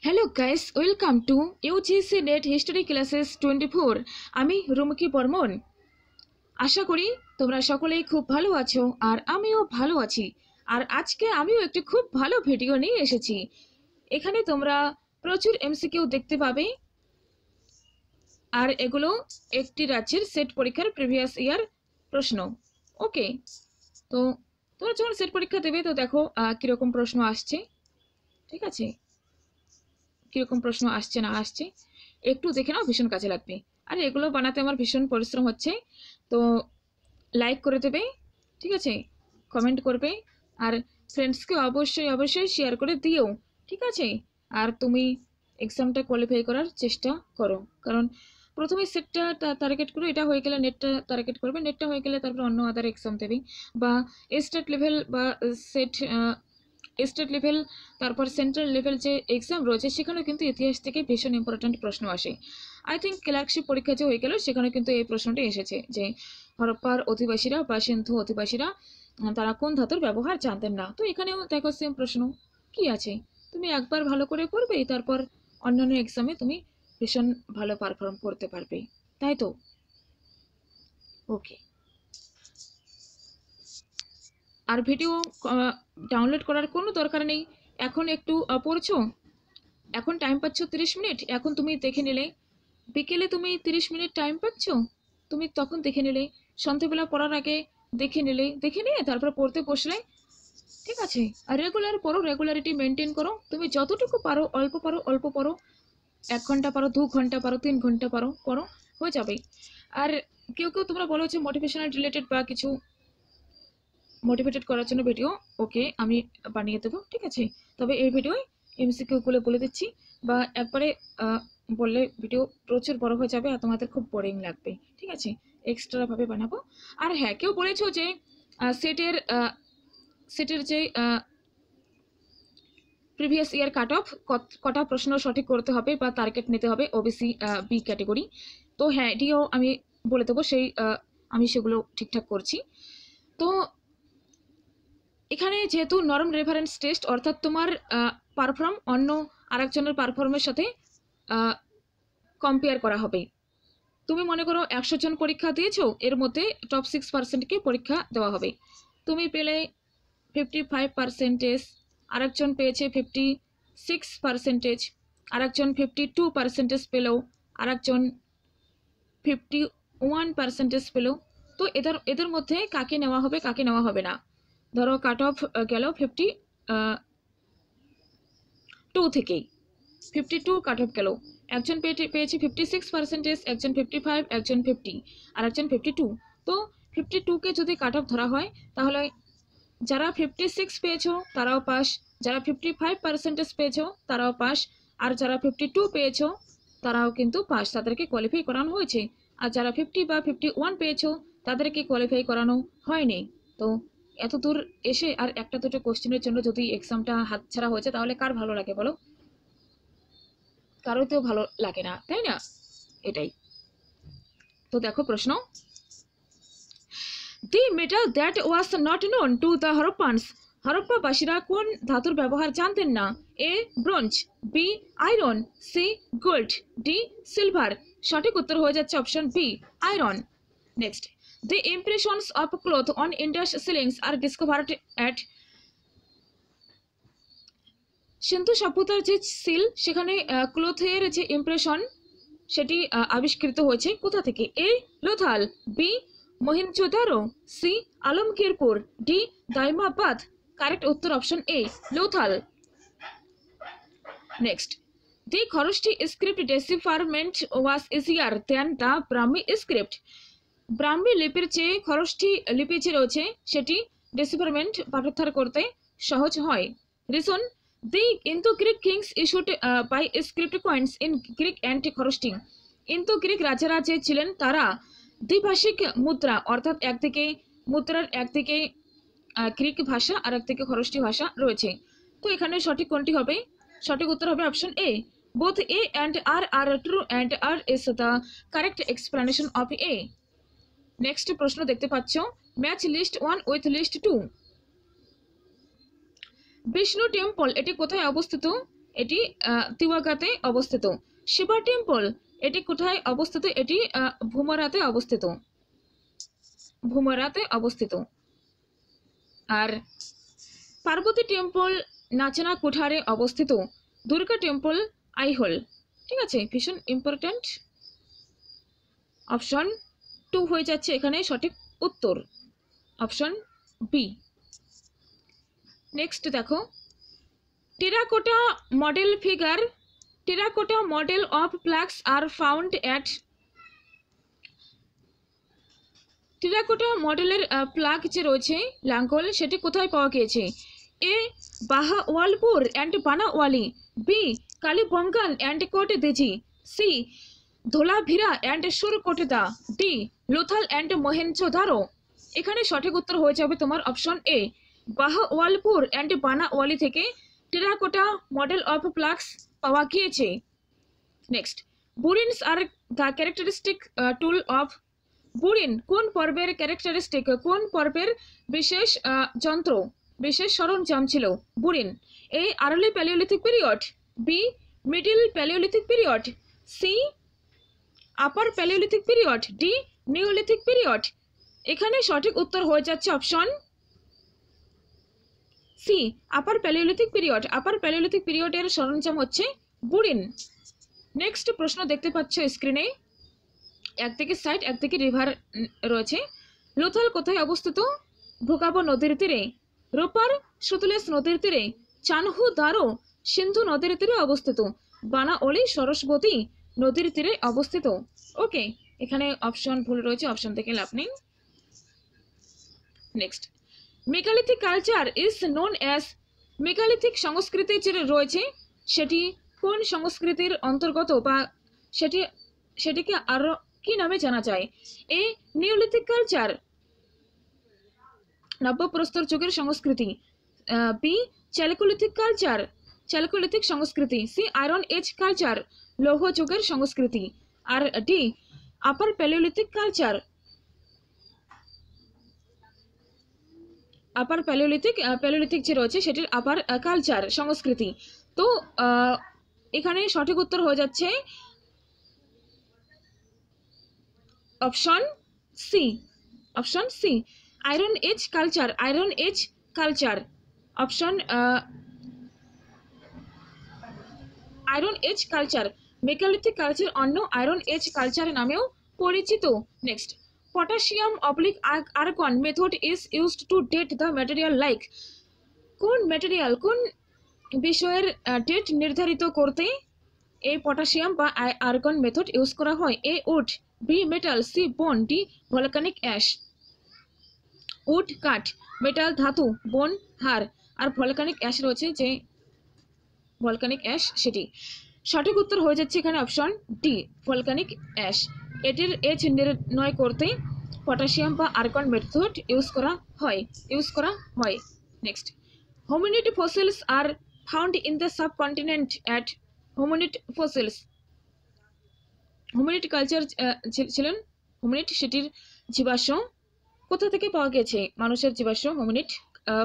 Hello guys, welcome to UGC NET History Classes 24. আমি রুমকি বর্মন। আশা করি তোমরা সকলেই খুব ভালো আছো আর আমিও ভালো আছি। আর আজকে আমিও একটি খুব ভালো ভিডিও নিয়ে এসেছি। এখানে তোমরা প্রচুর এমসিকিউ দেখতে পাবে আর এগুলো একটি রাজ্যের সেট পরীক্ষার প্রিভিয়াস ইয়ার প্রশ্ন। ওকে, তো তোমরা যখন সেট পরীক্ষা দেবে তো দেখো কিরকম প্রশ্ন আসছে। ঠিক আছে, কিরকম প্রশ্ন আসছে না আসছে একটু দেখে নাও, ভীষণ কাজে লাগবে। আর এগুলো বানাতে আমার ভীষণ পরিশ্রম হচ্ছে, তো লাইক করে দেবে, ঠিক আছে, কমেন্ট করবে আর ফ্রেন্ডসকে অবশ্যই অবশ্যই শেয়ার করে দিও, ঠিক আছে। আর তুমি এক্সামটা কোয়ালিফাই করার চেষ্টা করো, কারণ প্রথমে সেটটা টার্গেট করো, এটা হয়ে গেলে নেটটা টার্গেট করবে, নেটটা হয়ে গেলে তারপর অন্য আদার এক্সাম দেবে, বা স্টেট লেভেল বা সেট স্টেট লেভেল তারপর সেন্ট্রাল লেভেল যে এক্সাম রয়েছে সেখানে কিন্তু ইতিহাস থেকে ভীষণ ইম্পর্ট্যান্ট প্রশ্ন আসে। আই থিঙ্ক ক্লার্কশিপ পরীক্ষা যে হয়ে গেল সেখানে কিন্তু এই প্রশ্নটি এসেছে যে হরপ্পার অধিবাসীরা বা সিন্ধু অধিবাসীরা তারা কোন ধাতুর ব্যবহার জানতেন না। তো এখানেও দেখো সেম প্রশ্ন কি আছে, তুমি একবার ভালো করে পড়বে, তারপর অন্যান্য এক্সামে তুমি ভীষণ ভালো পারফর্ম করতে পারবে, তাই তো? ওকে, আর ভিডিও ডাউনলোড করার কোনো দরকার নেই। এখন একটু পড়ছো, এখন টাইম পাচ্ছ 30 মিনিট, এখন তুমি দেখে নিলে, বিকেলে তুমি 30 মিনিট টাইম পাচ্ছ, তুমি তখন দেখে নিলে, সন্ধ্যাবেলা পড়ার আগে দেখে নিলে, দেখে নিয়ে তারপর পড়তে বসলে, ঠিক আছে। আর রেগুলার পড়ো, রেগুলারিটি মেনটেন করো, তুমি যতটুকু পারো অল্প পারো অল্প পড়ো, 1 ঘন্টা পারো, 2 ঘন্টা পারো, 3 ঘন্টা পারো, পড়ো, হয়ে যাবে। আর কেউ কেউ তোমরা বলো যে মোটিভেশনাল রিলেটেড বা কিছু মোটিভেটেড করার জন্য ভিডিও, ওকে আমি বানিয়ে দেবো, ঠিক আছে। তবে এই ভিডিওয় এমসিকিউগুলো বলে দিচ্ছি, বা একবারে বললে ভিডিও প্রচুর বড় হয়ে যাবে আর তোমাদের খুব বোরিং লাগবে, ঠিক আছে, এক্সট্রা ভাবে বানাবো। আর হ্যাঁ, কেউ বলেছো যে সেটের যে প্রিভিয়াস ইয়ার কাট অফ কটা প্রশ্ন সঠিক করতে হবে বা টার্গেট নিতে হবে ওবিসি বি ক্যাটেগরি, তো হ্যাঁ এটিও আমি বলে দেবো, সেই আমি সেগুলো ঠিকঠাক করছি। তো এখানে যেহেতু নরম রেফারেন্স টেস্ট, অর্থাৎ তোমার পারফর্ম অন্য আরেকজনের পারফর্মের সাথে কম্পেয়ার করা হবে। তুমি মনে করো 100 জন পরীক্ষা দিয়েছো, এর মধ্যে টপ 6%কে পরীক্ষা দেওয়া হবে। তুমি পেলে 55%, আরেকজন পেয়েছে 56%, আরেকজন 52% পেলেও, আরেকজন 51% পেলেও। তো এদের মধ্যে কাকে নেওয়া হবে কাকে নেওয়া হবে না, ধরো কাট অফ গেল 52 থেকেই 52 কাট অফ গেল, একজন পেয়েছে 56%, একজন 55, একজন 50, আর একজন 52। তো 52কে যদি কাট অফ ধরা হয় তাহলে যারা 56 পেয়েছো তারাও পাস, যারা 55% পেয়েছো তারাও পাস, আর যারা 52 পেয়েছো তারাও কিন্তু পাস, তাদেরকে কোয়ালিফাই করানো হয়েছে। আর যারা 50 বা 51 পেয়েছো তাদেরকে কোয়ালিফাই করানো হয়নি। তো এত দূর এসে আর একটা দুটো কোশ্চেনের জন্য যদি এক্সামটা হাতছাড়া হয়েছে তাহলে কার ভালো লাগে বলো? কারোই তো ভালো লাগে না, তাই না? এটাই তো। দেখো প্রশ্ন, the metal that was not known to the Harappans, হরপ্পাবাসীরা কোন ধাতুর ব্যবহার জানতেন না? A bronze, B iron, C gold, D silver. সঠিক উত্তর হয়ে যাচ্ছে option B, iron. Next, the impressions of cloth on Indus sealings are discovered at, সিন্ধু সভ্যতার যে সিল সেখানে ক্লোথের যে ইমপ্রেশন সেটি আবিষ্কৃত হয়েছে কোথা থেকে? A Lothal, B Mohenjodaro, C Alamgirpur, D Daimabad. Correct উত্তর option A, Lothal. Next, the Kharoshthi script decipherment was easier than the Brahmi script, Brahmi লিপির চেয়ে খরষ্টি লিপি যে রয়েছে সেটি ডেসিফারমেন্ট পাঠোদ্ধার করতে সহজ হয়। Reason, the Indo-Greek kings issued by script coins in Greek and Khoroshti, Indo Greek রাজারা যে ছিলেন তারা দ্বিভাষিক মুদ্রা, অর্থাৎ একদিকে মুদ্রার একদিকে গ্রিক ভাষা আর একদিকে খরষ্টি ভাষা রয়েছে। তো এখানে সঠিক কোনটি হবে? সঠিক উত্তর হবে option A, both A and R are true and R is the correct explanation of A. Next প্রশ্ন দেখতে পাচ্ছ, match list 1 with list 2। Vishnu temple এটি কোথায় অবস্থিত? এটি তিওয়াগাতে অবস্থিত। শিবা টেম্পল এটি কোথায় অবস্থিত? এটি ভুমরাতে অবস্থিত, ভুমরাতে অবস্থিত। আর পার্বতী টেম্পল নাচনা কুঠারে অবস্থিত। দুর্গা টেম্পল আইহোল। ঠিক আছে, ভীষণ ইম্পর্টেন্ট। অপশন 2 হয়ে যাচ্ছে এখানে সঠিক উত্তর, অপশন বি। নেক্সট দেখো, terracotta model figure, terracotta model of ploughs are found at, terracotta মডেলের প্লাগ যে রয়েছে লাঙ্গল সেটি কোথায় পাওয়া গিয়েছে? A Bahawalpur and Banawali, B Kalibangan and Kot Diji, C Dholavira and Surkotada, D Lothal and Mohenjodaro. এখানে সঠিক উত্তর হয়ে যাবে তোমার option A, Bahawalpur and Banawali থেকে টেরাকোটা মডেল অফ প্লাক্স পাওয়া গিয়েছে। Next, burins are the characteristic tool of, বুরিন কোন পর্বের ক্যারেক্টারিস্টিক, কোন পর্বের বিশেষ যন্ত্র, বিশেষ সরঞ্জাম ছিল burin? A early palaeolithic period, B middle palaeolithic period, C upper palaeolithic period, D neolithic period. এখানে সঠিক উত্তর হয়ে যাচ্ছে option C, upper palaeolithic period. Upper palaeolithic পিরিয়ডের সরঞ্জাম হচ্ছে বুরিন। নেক্সট প্রশ্ন দেখতে পাচ্ছ স্ক্রিনে, একদিকে সাইড একদিকে রিভার রয়েছে। লোথাল কোথায় অবস্থিত? ভোগাবো নদীর তীরে, রোপার সুতলেস নদীর তীরে, চানহু দারো সিন্ধু নদীর তীরে অবস্থিত, বানাওলি সরস্বতী নদীর তীরে অবস্থিত। ওকে, এখানে অপশন ভুল রয়েছে, অপশন থেকে লাভ নেই। Next, megalithic culture is known as, megalithic সংস্কৃতি যে রয়েছে সেটি কোন সংস্কৃতির অন্তর্গত বা সেটিকে আরো কি নামে জানা যায়? এ নিওলিথিক কালচার, নব্যপ্রস্তর যুগের সংস্কৃতি, বি চ্যালকোলিথিক কালচার, চ্যালকোলিথিক সংস্কৃতি, সি আয়রন এজ কালচার, লৌহ যুগের সংস্কৃতি, আর ডি আপার প্যালিওলিথিক কালচার। আপার প্যালিওলিথিক যে রয়েছে সেটির আপার কালচার সংস্কৃতি। তো এখানে সঠিক উত্তর হয়ে যাচ্ছে option C, option C iron age culture, iron age culture. Option iron age culture, megalithic culture অন্য আয়রন এজ কালচার নামেও পরিচিত। Next, potassium oblique argon method is used to date the material like, কোন material কোন বিষয়ের date নির্ধারিত করতে এই potassium বা আর্গন মেথড ইউজ করা হয়? এ উড, বি মেটাল, সি বোন, ডি ভলকানিক অ্যাশ। উড কাঠ, মেটাল ধাতু, বোন হাড়, আর ভলকানিক অ্যাশ রয়েছে যে ভলকানিক অ্যাশ সেটি। সঠিক উত্তর হয়ে যাচ্ছে এখানে অপশন ডি ভলকানিক অ্যাশ। এটির এজ নির্ণয় করতে পটাশিয়াম বা আর্গন মেথড ইউজ করা হয়। Next, hominid fossils are found in the subcontinent at, hominid fossils, hominid culture ছিলেন, হোমিনিড সেটির জীবাশ্ম কোথা থেকে পাওয়া গেছে? মানুষের জীবাশ্ম hominid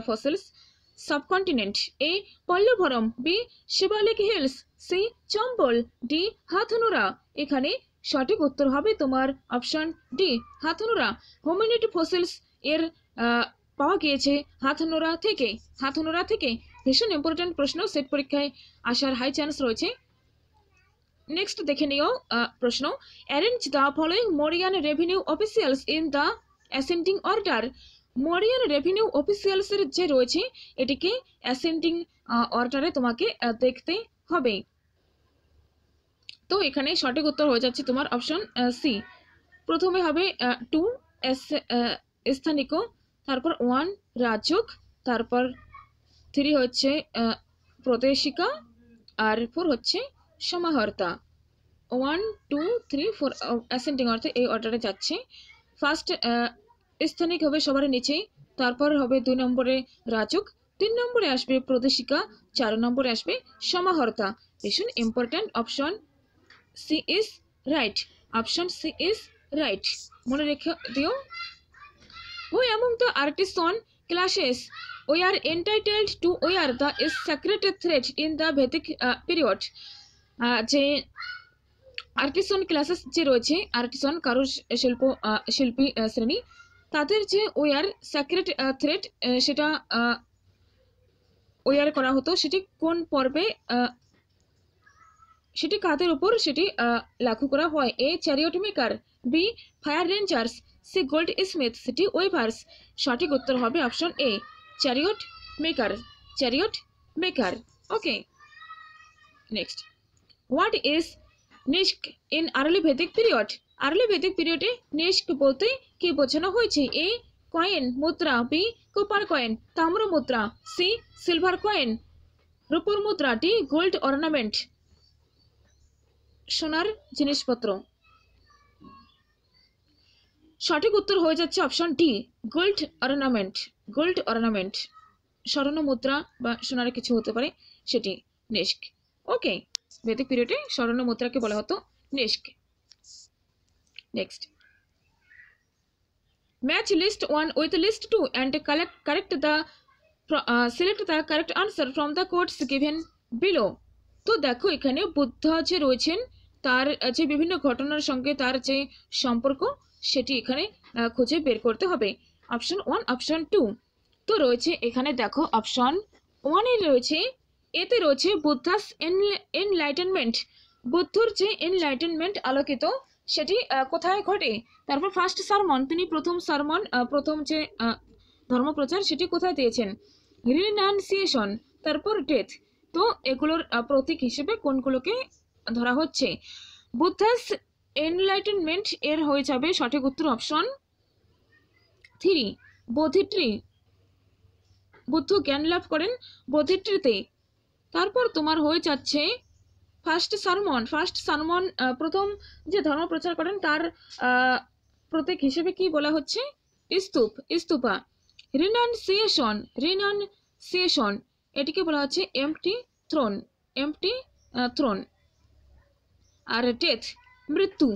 fossils subcontinent. A Pallavaram, B Siwalik hills, C Chambal, D Hathnora. এখানে সঠিক উত্তর হবে তোমার option D Hathnora. Hominid fossils এর পাওয়া গিয়েছে হাথনুরা থেকে, হাথনুরা থেকে। ভীষণ ইম্পর্টেন্ট প্রশ্ন, সেট পরীক্ষায় আসার হাই চান্স রয়েছে। নেক্সট দেখে নিও প্রশ্ন, arrange the following Mauryan revenue officials in the ascending order. Mauryan revenue অফিসিয়ালসের যে রয়েছে এটিকে অ্যাসেন্ডিং অর্ডারে তোমাকে দেখতে হবে। তো এখানে সঠিক উত্তর হয়ে যাচ্ছে তোমার অপশন সি। প্রথমে হবে 2 স্থানিক, তারপর 1 রাজক, তারপর 3 হচ্ছে প্রদেশিকা, আর 4 হচ্ছে সমাহর্তা। 1 2 3 4 অ্যাসেন্ডিং অর্থে এই অর্ডারে যাচ্ছে। ফার্স্ট স্থানিক হবে সবার নিচেই, তারপর হবে 2 নম্বরে রাজক, 3 নম্বরে আসবে প্রদেশিকা, 4 নম্বরে আসবে সমাহর্তা। ভীষণ important, option C is right, option C is right, মনে রেখে দিও। Who among the artisan classes we are entitled to wear the sacred thread in the Vedic period. যে আর্টিসান ক্লাসেস যে রয়েছে, আর্টিসান শিল্পী শ্রেণী, তাদের যে ওয়ার স্যাক্রেড থ্রেড সেটা ওয়ার করা হতো, সেটি কোন পর্বে, সেটি কাদের উপর সেটি লাগু করা হয়? A chariot maker, B fire rangers, C goldsmith, সিটি ওয়েভার্স। সঠিক উত্তর হবে option A, chariot maker, chariot maker. Okay, next, what is nishka in early Vedic period? Early Vedic পিরিয়ডে নিষ্ক বলতে কি বোঝানো হয়েছে? এ কয়েন, মুদ্রা, বি কপার কয়েন, তাম্র মুদ্রা, সি সিলভার কয়েন, রূপোর মুদ্রা, ডি গোল্ড অর্নামেন্ট, সোনার জিনিসপত্র। সঠিক উত্তর হয়ে যাচ্ছে option D, gold ornament, gold ornament, স্বর্ণ মুদ্রা বা সোনার কিছু হতে পারে, সেটি নিষ্ক। ওকে, ভেদিক পিরিয়ডে স্বর্ণ মুদ্রাকে বলা হতো নিষ্ক। Next, match list 1 with list 2 and select the correct answer from the quotes given below. তো দেখো এখানে বুদ্ধ যে রয়েছেন তার যে বিভিন্ন ঘটনার সঙ্গে তার যে সম্পর্ক সেটি এখানে খুঁজে বের করতে হবে। Option 1, option 2। তো রয়েছে এখানে দেখো অপশন 1 এ রয়েছে, এতে রয়েছে বুদ্ধাস এনলাইটেনমেন্ট, বুদ্ধর যে এনলাইটেনমেন্ট আলোকিত সেটি কোথায় ঘটে? তারপর ফার্স্ট সারমন, তিনি প্রথম সারমন, প্রথম যে ধর্মপ্রচার সেটি কোথায় দিয়েছেন? রিনাউন্সিয়েশন, তারপর ডেথ। তো এগুলোর প্রতীক হিসেবে কোনগুলোকে ধরা হচ্ছে? বুদ্ধাস এনলাইটেনমেন্ট এর হয়ে যাবে সঠিক উত্তর অপশন 3, বোধিট্রি। বুদ্ধ জ্ঞান লাভ করেন বোধিট্রিতে। তারপর তোমার হয়ে যাচ্ছে ফার্স্ট সারমন, ফার্স্ট সারমন, প্রথম যে ধর্ম প্রচার করেন তার প্রতীক হিসেবে কি বলা হচ্ছে? স্তূপ, স্তূপা। রিনাউন্সিয়েশন, রিনাউন্সিয়েশন, এটিকে বলা হচ্ছে এম্পটি থ্রোন, এম্পটি থ্রোন। আর ডেথ, মৃত্যু,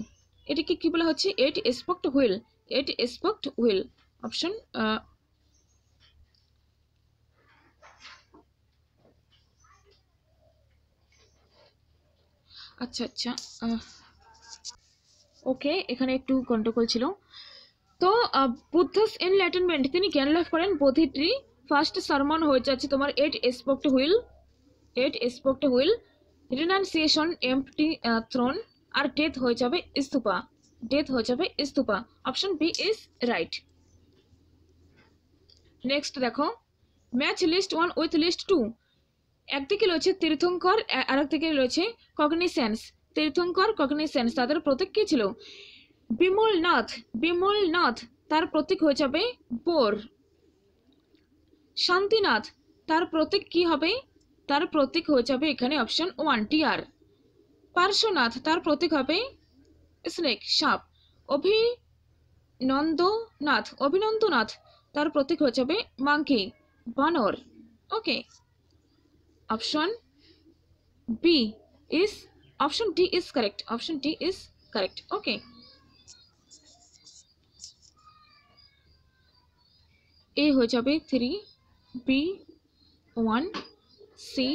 এটিকে কি বলা হচ্ছে? Eight spoked wheel, eight spoked wheel. Option আচ্ছা আচ্ছা, ওকে, এখানে একটু গন্ডগোল ছিল। তো বুদ্ধাস এনলাইটেনমেন্ট, তিনি জ্ঞান লাভ করেন বোধিট্রি। ফার্স্ট সারমন হয়ে যাচ্ছে তোমার eight spoked wheel, eight spoked wheel. Renunciation empty throne, আর ডেথ হয়ে যাবে স্তূপা, ডেথ হয়ে যাবে stupa. Option B is right. Next দেখো, ম্যাচ লিস্ট 1 উইথ লিস্ট 2। একদিকে রয়েছে তীর্থঙ্কর, আরেকদিকে রয়েছে কগনিসেন্স। তীর্থঙ্কর, কগনিসেন্স, তাদের প্রতীক কি ছিল? বিমলনাথ, বিমলনাথ, তার প্রতীক হয়ে যাবে বোর। শান্তিনাথ, তার প্রতীক কি হবে? তার প্রতীক হয়ে যাবে এখানে অপশন 1, টিয়ার। পার্শ্বনাথ, তার প্রতীক হবে স্নেক, সাপ। অভিনন্দনাথ, অভিনন্দনাথ, তার প্রতীক হয়ে যাবে মাঙ্কি, বানর। Okay, option B is, option D is correct, option D is correct. Okay, A হয়ে যাবে 3, B 1, C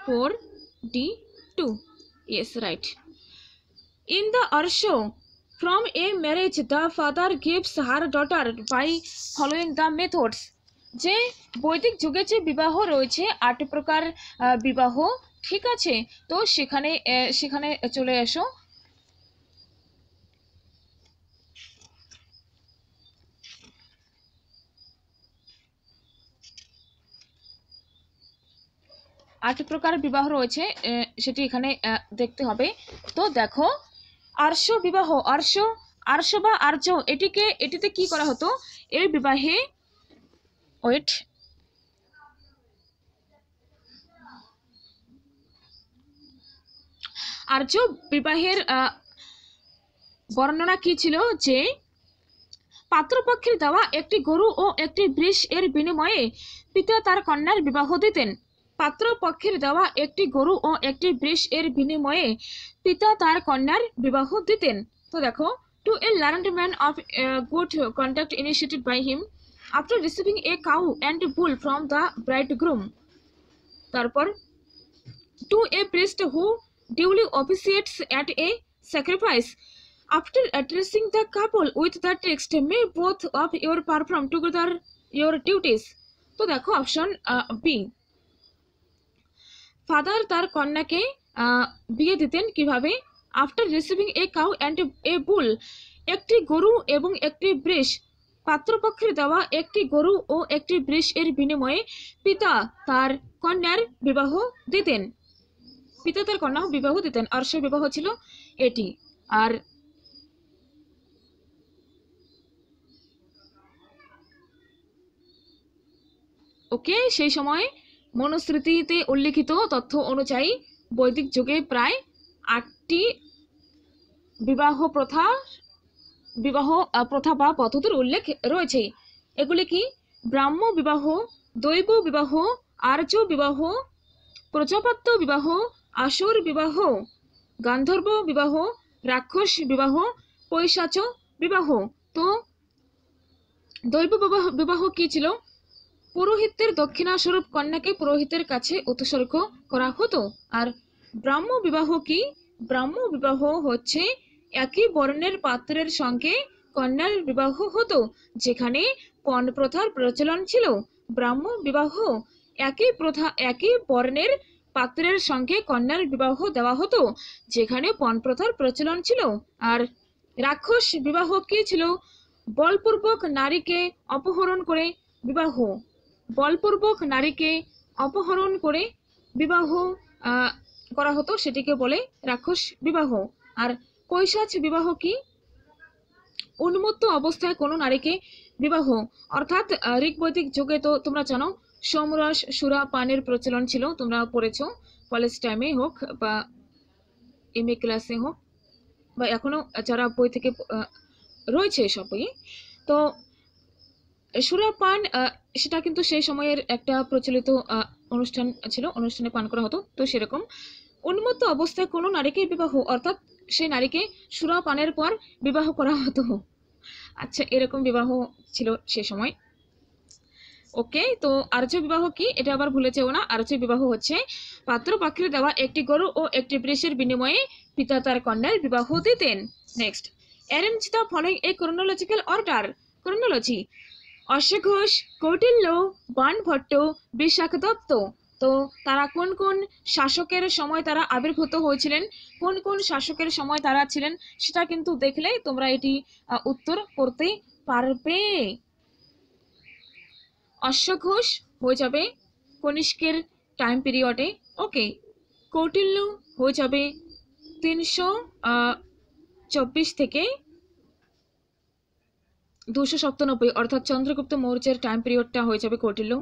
4, D 2। Yes, right. In the Arsha from a marriage the father gives her daughter by following the methods. যে বৈদিক যুগে যে বিবাহ রয়েছে 8 প্রকার বিবাহ, ঠিক আছে? তো সেখানে সেখানে চলে এসো। আট প্রকার বিবাহ রয়েছে, সেটি এখানে দেখতে হবে। তো দেখো, আর্য বিবাহ, আর্য বা আর্য, এটিতে কি করা হতো? এই বিবাহে ওয়েট, আর্য বিবাহের বর্ণনা কি ছিল? যে পাত্রপক্ষের দেওয়া একটি গরু ও একটি বৃষ এর বিনিময়ে পিতা তার কন্যার বিবাহ দিতেন। পাত্রপক্ষের দেওয়া একটি গরু ও একটি বৃষ এর বিনিময়ে পিতা তার কন্যার বিবাহ দিতেন। তো দেখো, to a learned man of good conduct initiated by him, after receiving a cow and bull from the bridegroom. তারপর to a priest who duly officiates at a sacrifice. After addressing the couple with the text, may both of you perform together your duties. তো দেখো option B, father তার কন্যাকে বিয়ে দিতেন কিভাবে? After receiving a cow and a bull, একটি গরু এবং একটি বৃষ, পাত্রপক্ষের দেওয়া একটি গরু ও একটি বৃষ এর বিনিময়ে পিতা তার কন্যার বিবাহ দিতেন। পিতা তার কন্যা বিবাহ দিতেন, আর্শ বিবাহ ছিল এটি। আর ওকে, সেই সময় মনুস্মৃতিতে উল্লিখিত তথ্য অনুযায়ী বৈদিক যুগে প্রায় 8টি বিবাহ প্রথা বা পদ্ধতির উল্লেখ রয়েছে। এগুলি কি? ব্রাহ্ম বিবাহ, দৈব বিবাহ, আর্য বিবাহ, প্রজাপত্য বিবাহ, আসুর বিবাহ, গান্ধর্ব বিবাহ, রাক্ষস বিবাহ, পৈশাচ বিবাহ। তো দৈব বিবাহ কি ছিল? পুরোহিতের দক্ষিণা স্বরূপ কন্যাকে পুরোহিতের কাছে উৎসর্গ করা হতো। আর ব্রাহ্ম বিবাহ কি? ব্রাহ্ম বিবাহ হচ্ছে একই বর্ণের পাত্রের সঙ্গে কন্যার বিবাহ হতো, যেখানে পণ প্রথার প্রচলন ছিল। ব্রাহ্ম বিবাহ একই বর্ণের পাত্রের সঙ্গে কন্যার বিবাহ দেওয়া হতো, যেখানে পণ প্রথার প্রচলন ছিল। আর রাক্ষস বিবাহ কি ছিল? বলপূর্বক নারীকে অপহরণ করে বিবাহ, বলপূর্বক নারীকে অপহরণ করে বিবাহ করা হতো, সেটিকে বলে রাক্ষস বিবাহ। আর পৈশাচ বিবাহ কি? উন্মত্ত অবস্থায় কোনো নারীকে বিবাহ, অর্থাৎ ঋগ্বৈদিক যুগে তো তোমরা জানো সোমরস সুরা পানের প্রচলন ছিল, তোমরা পড়েছো কলেজ টাইমে হোক বা এমএ ক্লাসে হোক বা এখনো যারা বই থেকে রয়েছে সব বই। তো সুরাপান সেটা কিন্তু সেই সময়ের একটা প্রচলিত অনুষ্ঠান ছিল, অনুষ্ঠানে পান করা হতো। তো সেরকম উন্মত্ত অবস্থায় কোনো নারীকে বিবাহ, অর্থাৎ সেই নারীকে সুরাপানের পর বিবাহ করা হতো। আচ্ছা, এরকম বিবাহ ছিল সে সময়। ওকে, তো আর্য বিবাহ কি? এটা আবার ভুলে যেও না। আর্য বিবাহ হচ্ছে পাত্রপক্ষের দেওয়া একটি গরু ও একটি বৃষের বিনিময়ে পিতা তার কন্যার বিবাহ দিতেন। Next, arrange the following a chronological order. Chronology: অশ্বঘোষ, কৌটিল্য, বাণভট্ট, বিশাখ দত্ত। তো তারা কোন কোন শাসকের সময় তারা আবির্ভূত হয়েছিলেন, কোন কোন শাসকের সময় তারা ছিলেন, সেটা কিন্তু দেখলে তোমরা এটি উত্তর করতে পারবে। অশ্বঘোষ হয়ে যাবে কনিষ্কের টাইম পিরিয়ডে। ওকে, কৌটিল্য হয়ে যাবে 324 থেকে 297, অর্থাৎ চন্দ্রগুপ্ত মৌর্যের টাইম পিরিয়ডটা হয়ে যাবে কৌটিল্য।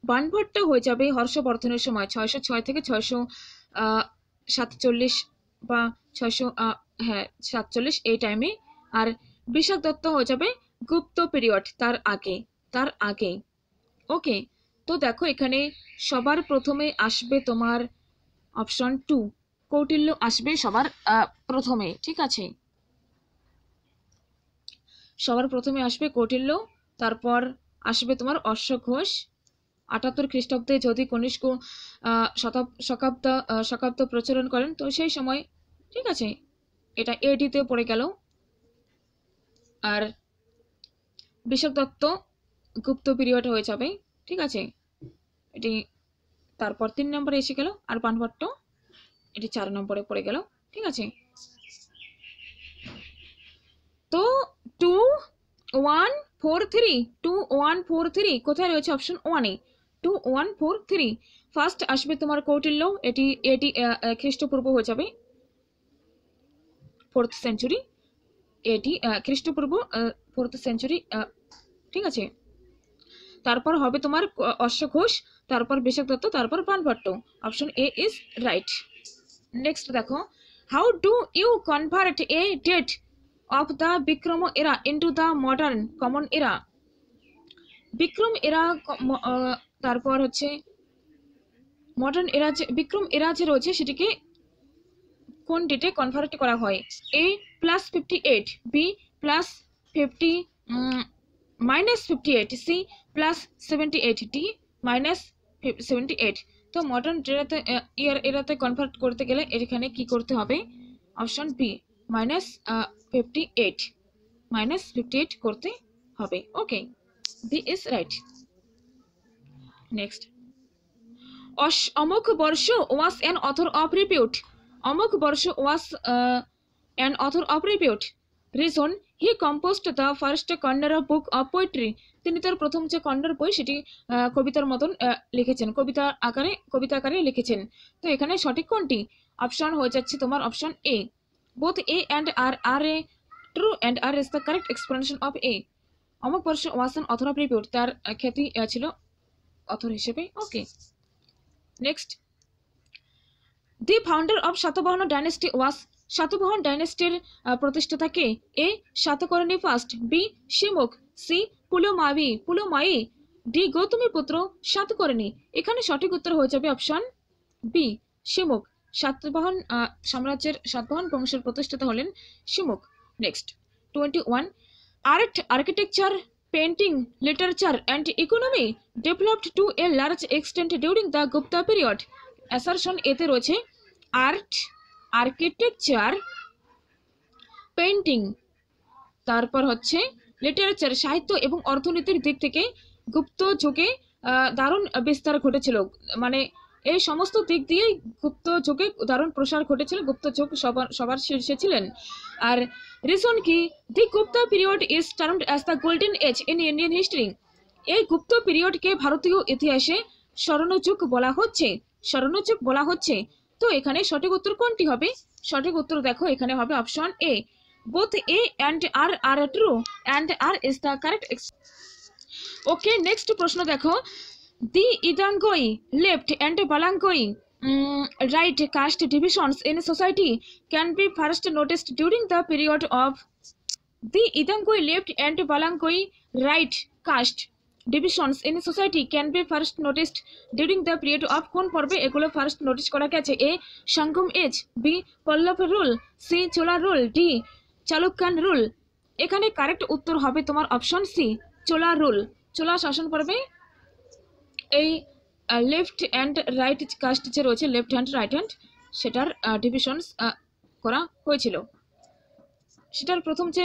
বাণভট্ট হয়ে যাবে হর্ষবর্ধনের সময় 606 থেকে 647 বা 647 এই টাইমে। আর বিশাখ দত্ত হয়ে যাবে গুপ্ত পিরিয়ড, তার আগে। ওকে, তো দেখো এখানে সবার প্রথমে আসবে তোমার অপশন 2, কৌটিল্য আসবে সবার প্রথমে। ঠিক আছে, সবার প্রথমে আসবে কৌটিল্য, তারপর আসবে তোমার অশ্বঘোষ 78 খ্রিস্টাব্দে যদি কনিষ্ক শকাব্দ প্রচলন করেন, তো সেই সময়। ঠিক আছে, এটা এডিতে পড়ে গেল। আর বিশাখ দত্ত গুপ্ত পিরিয়ড হয়ে যাবে। ঠিক আছে, এটি তারপর 3 নম্বরে এসে গেল। আর বাণভট্ট এটি 4 নম্বরে পড়ে গেল। ঠিক আছে, তো 2143 কোথায় রয়েছে? অপশন 1-এ 2143। ফার্স্ট আসবে তোমার কৌটিল্য, এটি খ্রিস্টপূর্ব হয়ে যাবে 4th সেঞ্চুরি, এটি খ্রিস্টপূর্ব 4th সেঞ্চুরি। ঠিক আছে, তারপর হবে তোমার অশ্বঘোষ, তারপর বিশাখ দত্ত, তারপর Banabhatta. Option A is right. Next দেখো, how do you convert a date of the Bikram era into the modern common era? Bikram era, তারপর হচ্ছে মডার্ন এরা, যে বিক্রম এরা যে রয়েছে সেটিকে কোন ডেটে কনভার্ট করা হয়? A +58, B +50, minus 58, C plus 78, D minus 78। তো মডার্ন এরাতে কনভার্ট করতে গেলে এখানে কি করতে হবে? অপশন বি -58 করতে হবে। ওকে, বি ইজ রাইট। নেক্সট, অমুক Varsha was an author of repute। অমুক Varsha was an author of repute। Reason, he composed the first Kannada book of poetry। তিনি তার প্রথম যে কন্নড় বই সেটি কবিতার মতন লিখেছেন, কবিতা আকারে লিখেছেন। তো এখানে সঠিক কোনটি? অপশন হয়ে যাচ্ছে তোমার option A. Both A and R are a true and R is the correct explanation of A. Amogha Varsha was an author of repute, তার খ্যাতি ছিল অথর হিসেবে। Okay, next, the founder of Satavahana dynasty was. Satavahana ডাইনেস্টির প্রতিষ্ঠাতা কে? A Satakarni first, B Simuka, C Pulumayi, D Gautami Putra Satakarni. এখানে সঠিক উত্তর হয়ে যাবে অপশন বি শিমুখ। সাতবাহন সাম্রাজ্যের সাতবাহন বংশের প্রতিষ্ঠাতা হলেন Simuka. Next, 21, art, architecture, painting, literature and economy developed to a large extent during the Gupta period. Assertion এতে রয়েছে আর্ট, আর্কিটেকচার, পেন্টিং, তারপর হচ্ছে লিটারেচার, সাহিত্য এবং অর্থনীতির দিক থেকে গুপ্ত যুগে দারুণ বিস্তার ঘটেছিল। মানে এই সমস্ত দিক দিয়ে গুপ্ত যুগে দারুণ প্রসার ঘটেছিল, গুপ্ত যুগ সবার শীর্ষে ছিলেন। আর রিজন কি? The Gupta period is termed as the golden age in Indian history. এই গুপ্ত পিরিয়ডকে ভারতীয় ইতিহাসে স্বর্ণযুগ বলা হচ্ছে। তো এখানে সঠিক উত্তর কোনটি হবে? সঠিক উত্তর দেখো এখানে হবে option A. Both A and R are true and R is the correct. Okay, next প্রশ্ন দেখো, the Idangai left and Valangai right caste divisions in society can be first noticed during the period of the Idangoi left and Balangoi right caste divisions in society can be first noticed during the period of কোন পর্বে এগুলো first notice করা গেছে? এ সঙ্গম age, B পল্লব rule, C চোলা rule, D চালুক্যান rule. এখানে correct উত্তর হবে তোমার option C চোলা rule. চোলা শাসন পর্বে এই লেফট অ্যান্ড রাইট কাস্ট যে রয়েছে, লেফট হ্যান্ড রাইট হ্যান্ড, সেটার ডিভিশনস করা হয়েছিল। সেটার প্রথম যে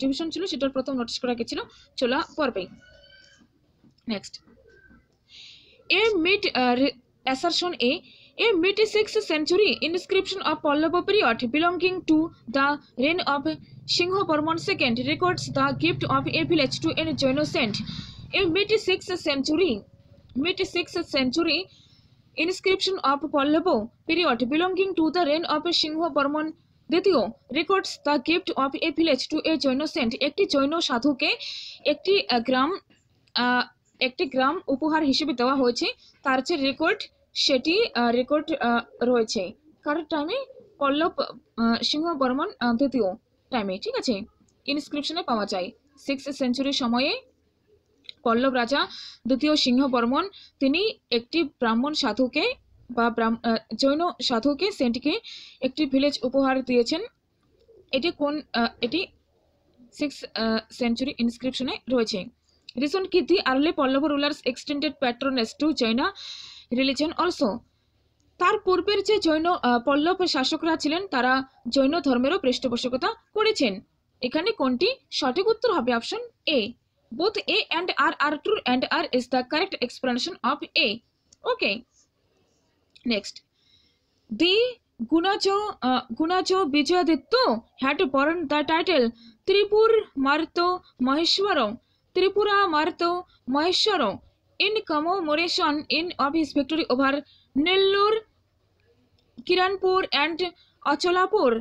ডিভিশন ছিল সেটার প্রথম নোটিস করা গেছিল চোলা পর্বে। Next, A mid assertion a mid-6th century inscription of Pallava period belonging to the reign of Singhavarman II records the gift of a village to a Jaino saint. A mid-6th century inscription of Pallava period belonging to the reign of Singhavarman দ্বিতীয় records the gift of a village to a Jaino saint। একটি জৈন সাধুকে একটি গ্রাম উপহার হিসেবে দেওয়া হয়েছে। তার যে রেকর্ড সেটি রেকর্ড রয়েছে কার টাইমে? পল্লব সিংহ বর্মন দ্বিতীয় টাইমে। ঠিক আছে, ইনস্ক্রিপশনে পাওয়া যায় 6th সেঞ্চুরির সময়ে পল্লব রাজা দ্বিতীয় সিংহ বর্মন তিনি একটি ব্রাহ্মণ সাধুকে বা জৈন সাধুকে সেন্টকে একটি ভিলেজ উপহার দিয়েছেন। এটি 6th সেঞ্চুরি ইনস্ক্রিপশনে রয়েছে। রিজন কি? The early Pallava rulers extended patronage to Jain religion also. তার পূর্বের যে জৈন পল্লব শাসকরা ছিলেন তারা জৈন ধর্মেরও পৃষ্ঠপোষকতা করেছেন। এখানে কোনটি সঠিক উত্তর হবে? Option A. Both A and R are true and R is the correct explanation of A. Okay, next, the Gunaga Vijayaditya had borne the title Tripura Marto Maheshwaro in commemoration of his victory over Nellore, Kiranpur and Acholapur,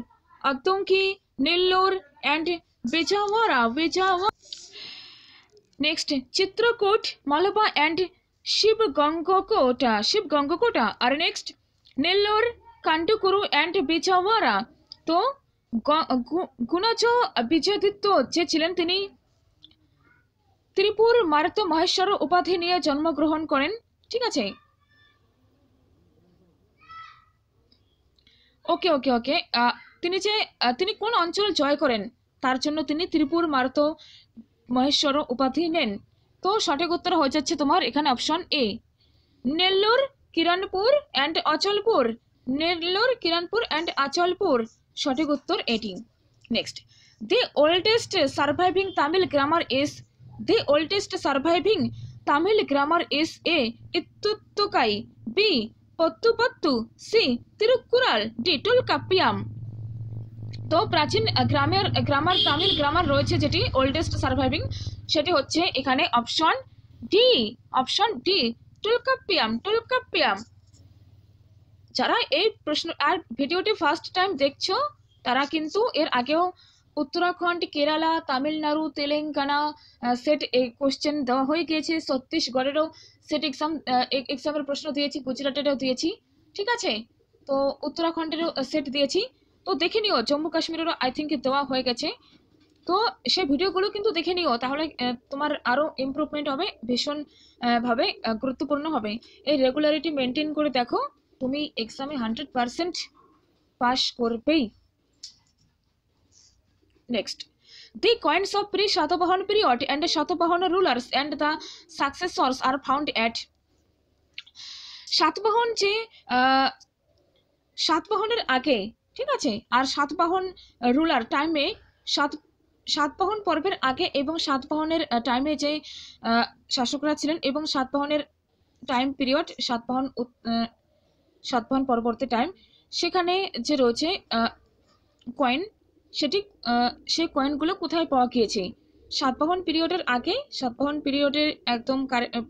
Atonki, Nellore and Bijawara. Next, Chitrakoot, Malaba and Shiv Gangakota are next. Nellore, Kantukuru and Bijawara. তো গুণাজ বিজয়াদিত্য যে ছিলেন তিনি ত্রিপুর মারতো মহেশ্বর উপাধি নিয়ে জন্মগ্রহণ করেন। ঠিক আছে, ওকে ওকে ওকে তিনি কোন অঞ্চল জয় করেন তার জন্য তিনি ত্রিপুর মারতো মহেশ্বর উপাধি নেন? তো সঠিক উত্তর হয়ে যাচ্ছে তোমার এখানে option A, Nellore, Kiranpur and Achalpur. Nellore, Kiranpur and Achalpur, সঠিক উত্তর এটি। Next, the oldest surviving Tamil grammar is, the oldest surviving Tamil grammar is A Ettuthokai, B Pattu, C Tirukkural, D Tolkappiyam. তো প্রাচীন গ্রামার তামিল গ্রামার রয়েছে যেটি ওল্ডেস্ট সার্ভাইভিং, সেটি হচ্ছে এখানে অপশন ডি, অপশন ডি টুলকাপ্পিয়াম। যারা এই প্রশ্ন আর ভিডিওটি ফার্স্ট টাইম দেখছো তারা কিন্তু এর আগেও উত্তরাখণ্ড, কেরালা, তামিলনাড়ু, তেলেঙ্গানা সেট কোশ্চেন দেওয়া হয়ে গিয়েছে, ছত্তিশগড়েরও সেট এক্সামের প্রশ্ন দিয়েছি, গুজরাটেরও দিয়েছি, ঠিক আছে? তো উত্তরাখণ্ডেরও সেট দিয়েছি, তো দেখে নিও। জম্মু কাশ্মীরেরও আই থিঙ্ক দেওয়া হয়ে গেছে, তো সেই ভিডিওগুলো কিন্তু দেখে নিও, তাহলে তোমার আরও ইমপ্রুভমেন্ট হবে, ভীষণ ভাবে গুরুত্বপূর্ণ হবে। এই রেগুলারিটি মেনটেন করে দেখো, তুমি এক্সামে 100% পাস করবেই। Next, the coins of pre-Satavahan period and Satavahan rulers and the successors are found at, Satavahana যে সাতবাহনের আগে, ঠিক আছে, আর সাতবাহন রুলার টাইমে, সাতবাহন পর্বের আগে এবং সাতবাহনের টাইমে যে শাসকরা ছিলেন এবং সাতবাহনের টাইম পিরিয়ড, সাতবাহন পরবর্তী টাইম, সেখানে যে রয়েছে কয়েন, সেটি সেই কয়েনগুলো কোথায় পাওয়া গিয়েছে? সাতবাহন পিরিয়ডের আগে, সাতবাহন পিরিয়ডের একদম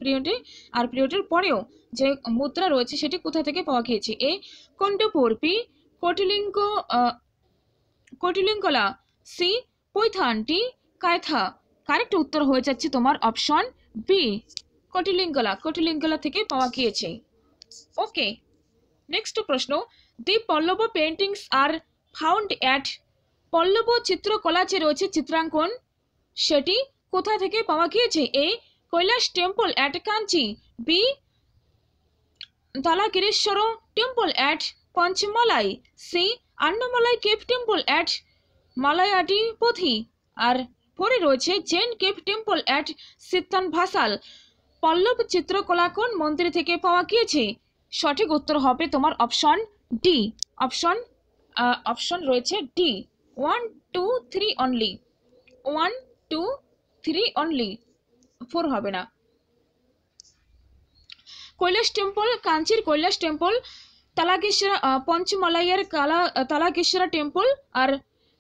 পিরিয়ডে আর পিরিয়ডের পরেও যে মুদ্রা রয়েছে সেটি কোথা থেকে পাওয়া গিয়েছে? A Kondapur, B Kotilingala, C Paithan, D Kaytha. Correct উত্তর হয়ে যাচ্ছে তোমার অপশন বি, কোটিলিঙ্গলা থেকে পাওয়া গিয়েছে। ওকে, নেক্সট প্রশ্ন, the Pallava paintings are found at, Pallava চিত্রকলা যে রয়েছে চিত্রাঙ্কন, সেটি কোথা থেকে পাওয়া গিয়েছে? A Kailasa temple at Kanchi, B Talagirishwara temple at Panchamalai, C Annamalai cave temple at Malayadi Patti, আর পরে রয়েছে Jain cave temple at Sittan Vasal. Pallava চিত্রকলা কোন মন্দির থেকে পাওয়া গিয়েছে? সঠিক উত্তর হবে তোমার অপশন ডি, অপশন রয়েছে ডি, 1 2 3 অনলি, 1 2 3 অনলি, 4 হবে না। কৈলাস টেম্পল, কাঞ্চির কৈলাস টেম্পল, তালাগেশ্বরা পঞ্চমালাইয়ের তালাগেশ্বরা টেম্পল, আর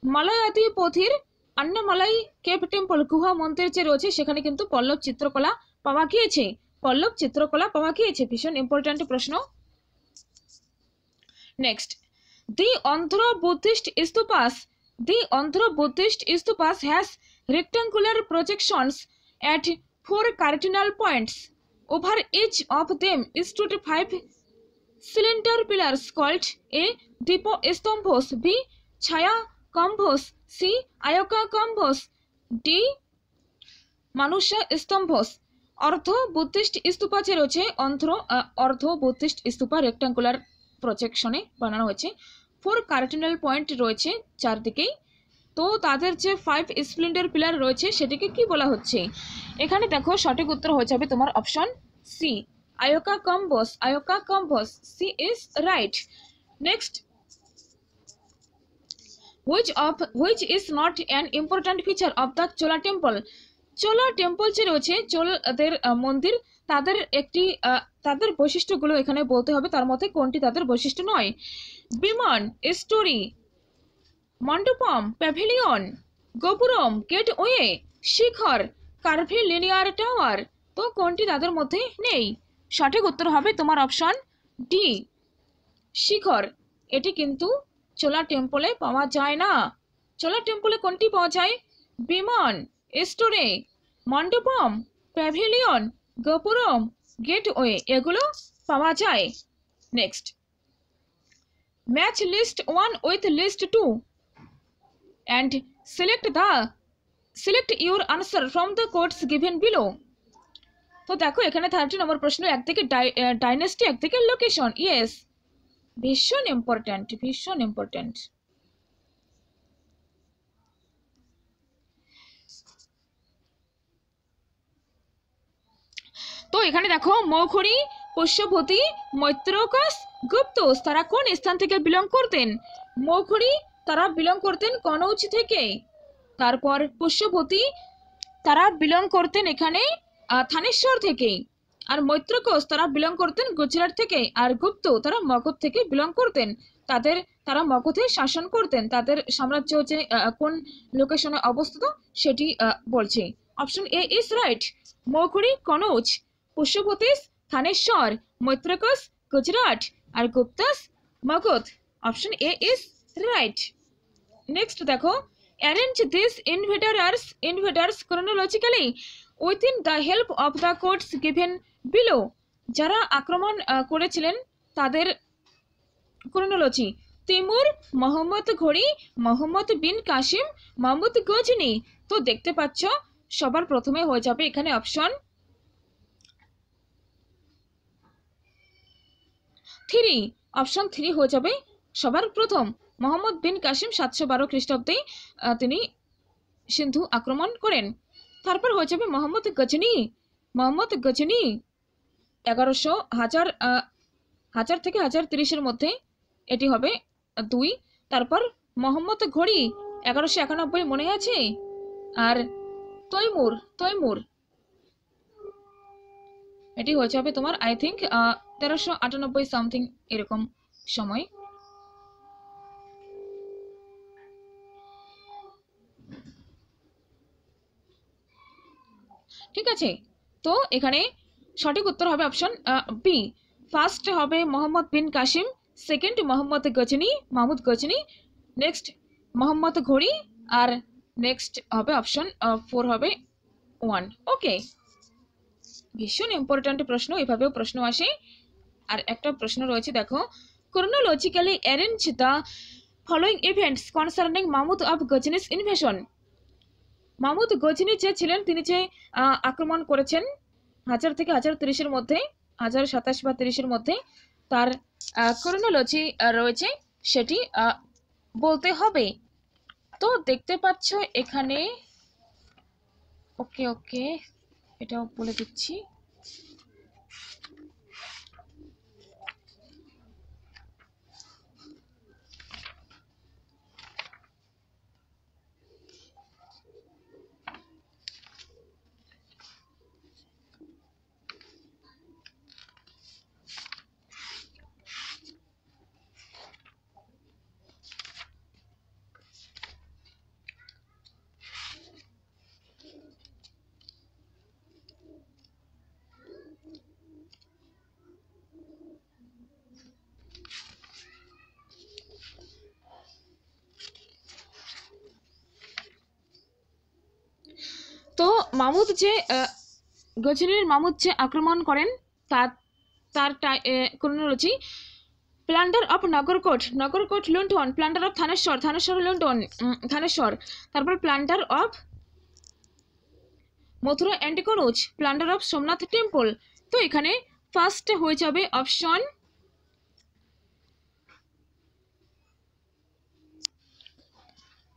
মালায়াদি পথির আন্নামালাই কেভ টেম্পল গুহা মন্দির যে রয়েছে সেখানে কিন্তু পল্লব চিত্রকলা পাওয়া গিয়েছে, পল্লব চিত্রকলা পাওয়া গিয়েছে। ভীষণ ইম্পর্ট্যান্ট প্রশ্ন। Next, the Andhra Buddhist stupas, the Andhra Buddhist stupas has rectangular projections at 4 cardinal points. Over each of them stood 5 cylinder pillars called A. Dipo Stambhos, B. Chaya Kambhos, C. Ayoka Kambhos, D. Manusha Stambhos. অর্ধ Buddhist stupa যে রয়েছে অর্ধ Buddhist stupa rectangular প্রজেকশনে বানানো হয়েছে, 4 cardinal point রয়েছে চারদিকেই। তো তাদের যে 5 স্প্লেন্ডার পিলার রয়েছে সেটিকে কি বলা হচ্ছে? এখানে দেখো সঠিক উত্তর হয়ে যাবে তোমার option C, ayaka khambhas, C is right. Next, which is not an important feature of the Chola temple. Chola temple যে রয়েছে, চোলদের মন্দির, তাদের বৈশিষ্ট্যগুলো এখানে বলতে হবে, তার মধ্যে কোনটি তাদের বৈশিষ্ট্য নয়? বিমান, story, Mandapam, pavilion, gopuram, gateway, শিখর, কার্ভিলিনিয়ার টাওয়ার। তো কোনটি তাদের মধ্যে নেই? সঠিক উত্তর হবে তোমার অপশন ডি, শিখর। এটি কিন্তু চোলা টেম্পলে পাওয়া যায় না। চোলা টেম্পলে কোনটি পাওয়া যায়? বিমান, স্টোরে, মণ্ডপম, প্যাভিলিয়ন, গোপুরম, গেটওয়ে, এগুলো পাওয়া যায়। Next, match list 1 with list 2 and select your answer from the codes given below. তো দেখো এখানে 30 নম্বর প্রশ্ন, একদিকে ডাইনেস্টি, একদিকে লোকেশন। ইয়েস, ভীষণ ইম্পর্ট্যান্ট। তো এখানে দেখো মৌখরী, পুষ্যভূতি, মৈত্রকস, গুপ্তস তারা কোন স্থান থেকে বিলং করতেন? মৌখরী তারা বিলং করতেন কনৌজ থেকে। তারপর পুষ্যভূতি তারা বিলং করতেন এখানে থানেশ্বর থেকে। আর মৈত্রকোষ তারা বিলং করতেন গুজরাট থেকে। আর গুপ্ত তারা মগধ থেকে বিলং করতেন। তারা মগধে শাসন করতেন। তাদের সাম্রাজ্য যে কোন লোকেশনে অবস্থিত সেটি বলছি। Option A is right. Maukhari Kannauj, Pushyabhutis Thaneshwar, Maitrakas Gujarat, আর Guptas Magadha. Option A is right. Next দেখো, arrange these invaders chronologically within the help of the codes given below. যারা আক্রমণ করেছিলেন তাদের ক্রোনোলজি: তিমুর, মোহাম্মদ ঘোরি, মোহাম্মদ বিন কাসিম, মাহমুদ গজনি। তো দেখতে পাচ্ছ সবার প্রথমে হয়ে যাবে এখানে অপশন 3। অপশন 3 হয়ে যাবে সবার প্রথম। মোহাম্মদ বিন কাসিম 712 খ্রিস্টাব্দে তিনি সিন্ধু আক্রমণ করেন। তারপর হয়ে যাবে মোহাম্মদ গজনি। মোহাম্মদ গজনি 1100 থেকে 1030 মধ্যে, এটি হবে 2। তারপর মোহাম্মদ ঘোরি 1191 মনে আছে। আর তৈমুর এটি হয়ে যাবে তোমার আই থিঙ্ক 1398 সামথিং এরকম সময়। ঠিক আছে, তো এখানে সঠিক উত্তর হবে অপশন বি। ফার্স্ট হবে মোহাম্মদ বিন কাসিম, সেকেন্ড মোহাম্মদ গজনি, মাহমুদ গজনি, নেক্সট মোহাম্মদ ঘোরি, আর নেক্সট হবে অপশন 4 হবে 1। ওকে, ভীষণ ইম্পর্ট্যান্ট প্রশ্ন, এভাবেও প্রশ্ন আসে। আর একটা প্রশ্ন রয়েছে দেখো, chronologically arrange the following events concerning Mahmud of Ghazni's invasion. Mahmud Ghazni যে ছিলেন তিনি যে আক্রমণ করেছেন 1000 থেকে 1030 মধ্যে, 1027 বা 30 মধ্যে, তার ক্রোনোলজি রয়েছে সেটি বলতে হবে। তো দেখতে পাচ্ছ এখানে, ওকে এটাও বলে দিচ্ছি। তো মাহমুদ যে মাহমুদ যে আক্রমণ করেন তার ক্রোনোলজি: প্লান্ডার অফ নগরকোট লুণ্ঠন, প্লান্ডার অফ থানেশ্বর লুণ্ঠন থানেশ্বর, তারপর plunder of Mathura and Kannauj, plunder of Somnath temple. তো এখানে ফার্স্ট হয়ে যাবে অপশন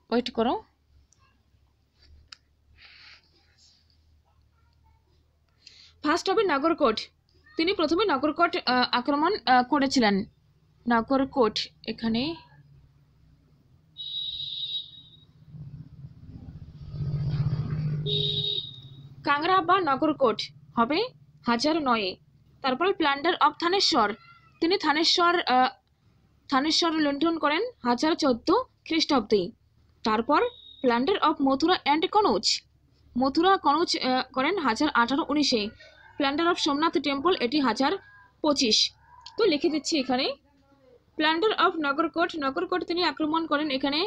ওয়েট করো, ফার্স্ট হবে নাগরকোট। তিনি প্রথমে নাগরকোট আক্রমণ করেছিলেন। নাগরকোট এখানে কাংড়া বা নগরকোট হবে 1009। তারপর প্লান্ডার অফ থানেশ্বর, তিনি থানেশ্বর লুণ্ঠন করেন 1014 খ্রিস্টাব্দে। তারপর plunder of Mathura and Kannauj করেন 1018-19। প্লান্ডার অফ সোমনাথ টেম্পল এটি 1025। তো লিখে দিচ্ছি এখানে, প্লান্ডার অফ নগরকোট তিনি আক্রমণ করেন এখানে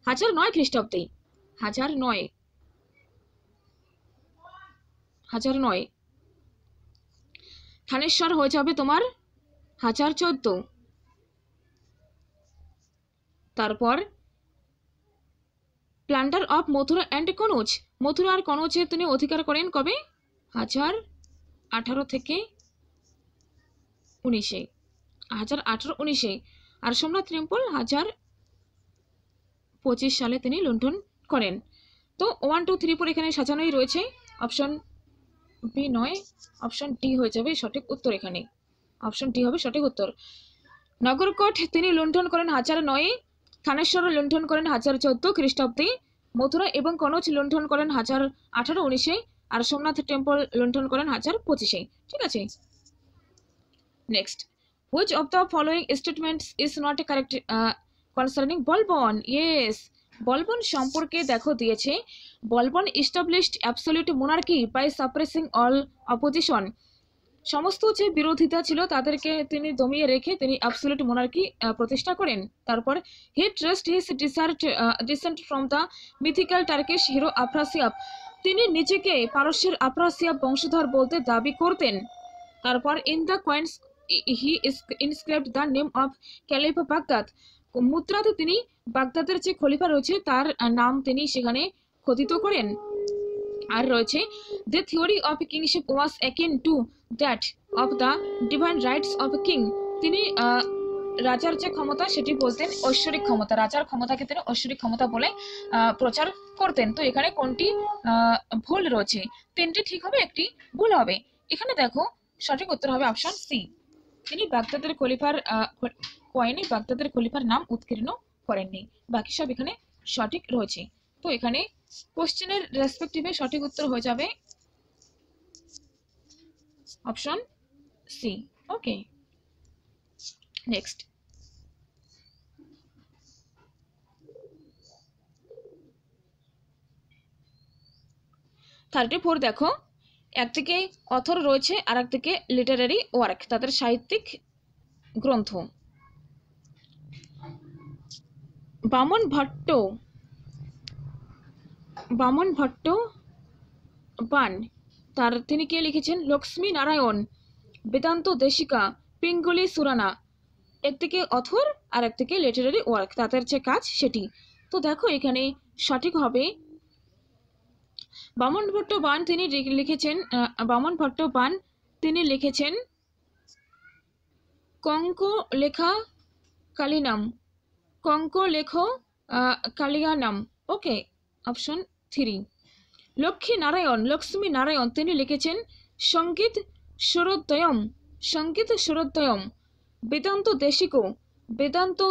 1009 খ্রিস্টাব্দে। 1009 থানেশ্বর হয়ে যাবে তোমার 1014। তারপর plunder of Mathura and Kannauj, Mathura আর কনৌজে তিনি অধিকার করেন কবে? 1018 থেকে 19, 1018-19। আর সোমনাথ টেম্পল 1025 সালে তিনি লুণ্ঠন করেন। তো 1 2 3 4 এখানে সাজানোই রয়েছে। অপশন বি নয়, অপশন ডি হয়ে যাবে সঠিক উত্তর। এখানে অপশন ডি হবে সঠিক উত্তর। নগরকোট তিনি লুণ্ঠন করেন 1009, থানেশ্বর লুণ্ঠন করেন 1014 খ্রিস্টাব্দে, মথুরা এবং কনৌজ লুণ্ঠন করেন 1018-19, আর সোমনাথ টেম্পল লুণ্ঠন করেন 1025। ঠিক আছে, next, which of the following statements is not correct concerning Balban? Yes, Balban সম্পর্কে দেখো দিয়েছে, Balban established absolute monarchy by suppressing all opposition, সমস্ত যে বিরোধিতা ছিল তাদেরকে তিনি দমিয়ে রেখে তিনি অ্যাবসলিউট মোনার্কি প্রতিষ্ঠা করেন। তারপর he traced his descent from the mythical Turkish hero Afrasiyab, তিনি নিজেকে পারস্যের আফ্রাসিয়াব বংশধর বলতে দাবি করতেন। তারপর in the coins he inscribed the name of caliph Baghdad, মুদ্রাতে তিনি বাগদাদের যে খলিফা রয়েছে তার নাম তিনি সেখানে খোদিত করেন। আর রয়েছে the theory of kingship was akin to that of the divine rights of a king, তিনি রাজার যে ক্ষমতা সেটি বলতেন ঐশ্বরিক ক্ষমতা, রাজার ক্ষমতাকে তিনি ঐশ্বরিক ক্ষমতা বলে প্রচার করতেন। তো এখানে কোনটি ভুল রয়েছে? তিনটি ঠিক হবে, একটি ভুল হবে। এখানে দেখো সঠিক উত্তর হবে অপশন সি, তিনি বাগদাদের খলিফার কয়েনে বাগদাদের খলিফার নাম উৎকীর্ণ করেননি, বাকি সব এখানে সঠিক রয়েছে। তো এখানে কোশ্চেনের রেসপেক্টিভে সঠিক উত্তর হয়ে যাবে অপশন সি। ওকে, নেক্সট, 34 দেখো, একদিকে অথর রয়েছে আর একদিকে লিটারারি ওয়ার্ক, তাদের সাহিত্যিক গ্রন্থ। বামন ভট্ট বান, তিনি কে লিখেছেন? লক্ষ্মী নারায়ণ, বেদান্ত দেশিকা, পিঙ্গুলি সুরানা, একদিকে অথর আর একদিকে লিটারারি ওয়ার্ক, তাদের যে কাজ সেটি। তো দেখো এখানে সঠিক হবে বামন ভট্ট বান, তিনি লিখেছেন কঙ্ক লেখা কালিনাম, কালিয়ানাম। ওকে, অপশন 3। লক্ষ্মী নারায়ণ তিনি লিখেছেন সঙ্গীত সুরোদ্বয়ম। বেদান্ত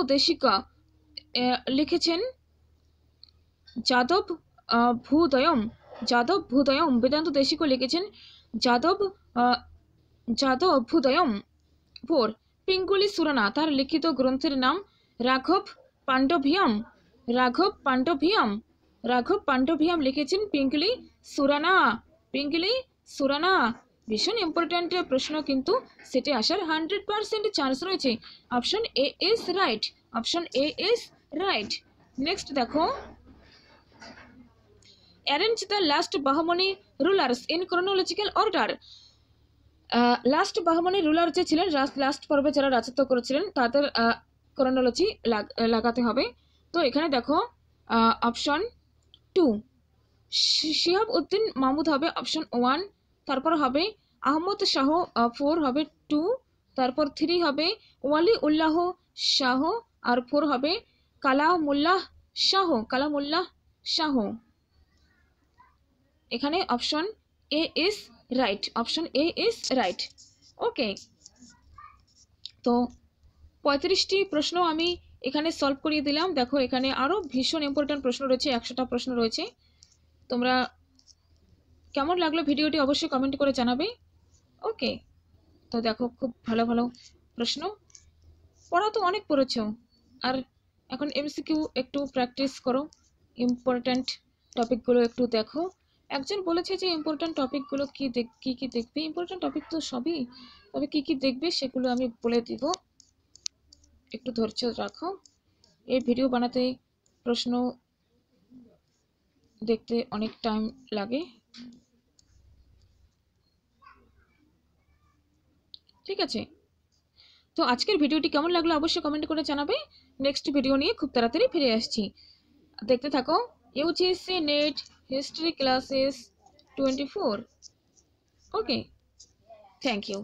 দেশিকা লিখেছেন যাদব ভূদয়ম, বেদান্ত দেশিকা লিখেছেন যাদব ভূদয়ম। 4, পিঙ্গুলি সুরানা, তার লিখিত গ্রন্থের নাম রাঘব পাণ্ডভিয়াম লিখেছেন পিঙ্গলি সুরানা। ভীষণ ইম্পর্টেন্ট প্রশ্ন, কিন্তু সেটি আসার 100% চান্স রয়েছে। Option A is right. Next দেখো, arrange the last Bahmani rulers in chronological order, last Bahmani ruler যে ছিলেন, লাস্ট পর্বে যারা রাজত্ব করেছিলেন তাদের ক্রোনোলজি লাগাতে হবে। তো এখানে দেখো অপশন 2 শিহাব উদ্দিন মাহমুদ হবে অপশন 1, তারপর হবে আহমদ শাহ 4 হবে 2, তারপর 3 হবে ওয়ালি উল্লাহ শাহ, আর 4 হবে কালামুল্লাহ শাহ। এখানে অপশন এ ইজ রাইট। ওকে, তো 35টি প্রশ্ন আমি এখানে সলভ করিয়ে দিলাম। দেখো এখানে আরো ভীষণ ইম্পর্টেন্ট প্রশ্ন রয়েছে, 100টা প্রশ্ন রয়েছে। তোমরা কেমন লাগলো ভিডিওটি অবশ্যই কমেন্ট করে জানাবে। ওকে, তো দেখো খুব ভালো প্রশ্ন, পড়া তো অনেক পড়েছো, আর এখন এমসিকিউ একটু প্র্যাকটিস করো, ইম্পর্টেন্ট টপিকগুলো একটু দেখো। একজন বলেছে যে ইম্পর্টেন্ট টপিকগুলো কি দেখবে, ইম্পর্টেন্ট টপিক তো সবই, তবে কি দেখবে সেগুলো আমি বলে দিব, একটু ধৈর্য রাখো। এই ভিডিও বানাতে প্রশ্ন দেখতে অনেক টাইম লাগে, ঠিক আছে? তো আজকের ভিডিওটি কেমন লাগলো অবশ্যই কমেন্ট করে জানাবে। নেক্সট ভিডিও নিয়ে খুব তাড়াতাড়ি ফিরে আসছি, দেখতে থাকো। UGC NET history classes 24। Okay, thank you.